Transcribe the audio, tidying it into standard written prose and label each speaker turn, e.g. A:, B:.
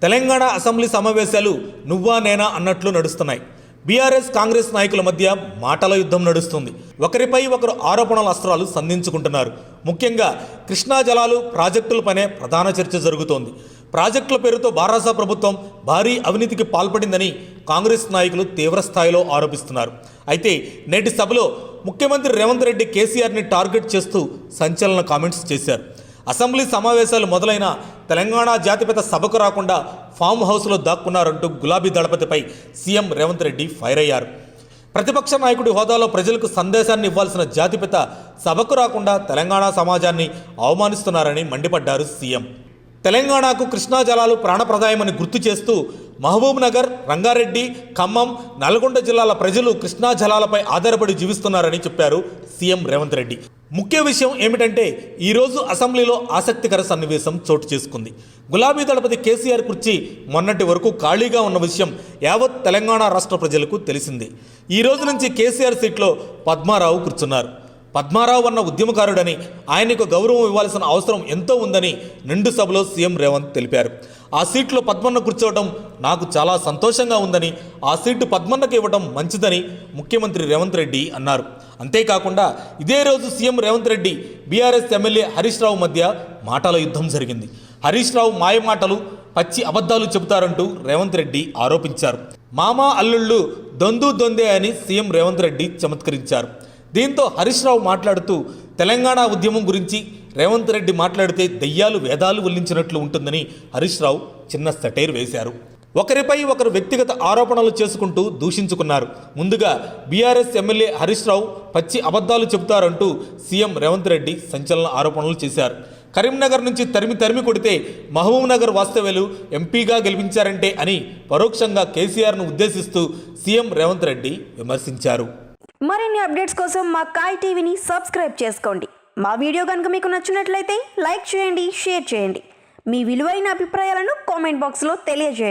A: Telangana assembly సమావేశాలు నువ్వా నేనా అన్నట్లు నడుస్తున్నాయి. బీఆర్ఎస్ కాంగ్రెస్ నాయకుల మధ్య మాటల యుద్ధం నడుస్తుంది. ఒకరిపై ఒకరు ఆరోపణల అస్త్రాలు సంధించుకుంటున్నారు. ముఖ్యంగా కృష్ణా జలాలు ప్రాజెక్టులపైనే ప్రధాన చర్చ జరుగుతోంది. ప్రాజెక్టుల పేరుతో బారాస ప్రభుత్వం భారీ అవినీతికి పాల్పడిందని కాంగ్రెస్ నాయకులు తీవ్రస్థాయిలో ఆరోపిస్తున్నారు. అయితే నేటి సభలో ముఖ్యమంత్రి రేవంత్ రెడ్డి కేసీఆర్ని టార్గెట్ చేస్తూ సంచలన కామెంట్స్ చేశారు. అసెంబ్లీ సమావేశాలు మొదలైన తెలంగాణ జాతిపిత సభకు రాకుండా ఫామ్ హౌస్లో దాక్కున్నారంటూ గులాబీ దళపతిపై సీఎం రేవంత్ రెడ్డి ఫైర్ అయ్యారు. ప్రతిపక్ష నాయకుడి హోదాలో ప్రజలకు సందేశాన్ని ఇవ్వాల్సిన జాతిపిత సభకు రాకుండా తెలంగాణ సమాజాన్ని అవమానిస్తున్నారని మండిపడ్డారు సీఎం. తెలంగాణకు కృష్ణా జలాలు ప్రాణప్రదాయమని గుర్తు చేస్తూ మహబూబ్ నగర్, రంగారెడ్డి, ఖమ్మం, నల్గొండ జిల్లాల ప్రజలు కృష్ణా జలాలపై ఆధారపడి జీవిస్తున్నారని చెప్పారు సీఎం రేవంత్ రెడ్డి. ముఖ్య విషయం ఏమిటంటే ఈరోజు అసెంబ్లీలో ఆసక్తికర సన్నివేశం చోటు చేసుకుంది. గులాబీ దళపతి కేసీఆర్ కుర్చీ మొన్నటి వరకు ఖాళీగా ఉన్న విషయం యావత్ తెలంగాణ రాష్ట్ర ప్రజలకు తెలిసిందే. ఈ రోజు నుంచి కేసీఆర్ సీట్లో పద్మారావు కూర్చున్నారు. పద్మారావు అన్న ఉద్యమకారుడని, ఆయనకు గౌరవం ఇవ్వాల్సిన అవసరం ఎంతో ఉందని నిండు సభలో సీఎం రేవంత్ తెలిపారు. ఆ సీట్లో పద్మన్న కూర్చోవడం నాకు చాలా సంతోషంగా ఉందని, ఆ సీటు పద్మన్నకు ఇవ్వడం మంచిదని ముఖ్యమంత్రి రేవంత్ రెడ్డి అన్నారు. అంతేకాకుండా ఇదే రోజు CM Revanth Reddy BRS MLA Harish Rao మధ్య మాటల యుద్ధం జరిగింది. హరీష్ రావు మాయమాటలు, పచ్చి అబద్ధాలు చెబుతారంటూ రేవంత్ రెడ్డి ఆరోపించారు. మామా అల్లుళ్ళు దొందే అని సీఎం రేవంత్ రెడ్డి చమత్కరించారు. దీంతో హరీష్ రావు మాట్లాడుతూ తెలంగాణ ఉద్యమం గురించి రేవంత్ రెడ్డి మాట్లాడితే దెయ్యాలు వేదాలు వల్లించినట్లు ఉంటుందని హరీష్ రావు చిన్న సెటైర్ వేశారు. ఒకరిపై ఒకరు వ్యక్తిగత ఆరోపణలు చేసుకుంటూ దూషించుకున్నారు. ముందుగా బీఆర్ఎస్ ఎమ్మెల్యే హరీష్ రావు పచ్చి అబద్ధాలు చెబుతారంటూ సీఎం రేవంత్ రెడ్డి సంచలన ఆరోపణలు చేశారు. కరీంనగర్ నుంచి తరిమి కొడితే మహబూబ్ నగర్ వాస్తవ్యులు ఎంపీగా గెలిపించారంటే అని పరోక్షంగా కేసీఆర్ను ఉద్దేశిస్తూ సీఎం రేవంత్ రెడ్డి విమర్శించారు.
B: మరిన్ని అప్డేట్స్ కోసం మా కాయ్ టీవీని సబ్స్క్రైబ్ చేసుకోండి. మా వీడియో కనుక మీకు నచ్చినట్లయితే లైక్ చేయండి, షేర్ చేయండి. మీ విలువైన అభిప్రాయాలను కామెంట్ బాక్స్లో తెలియజేయండి.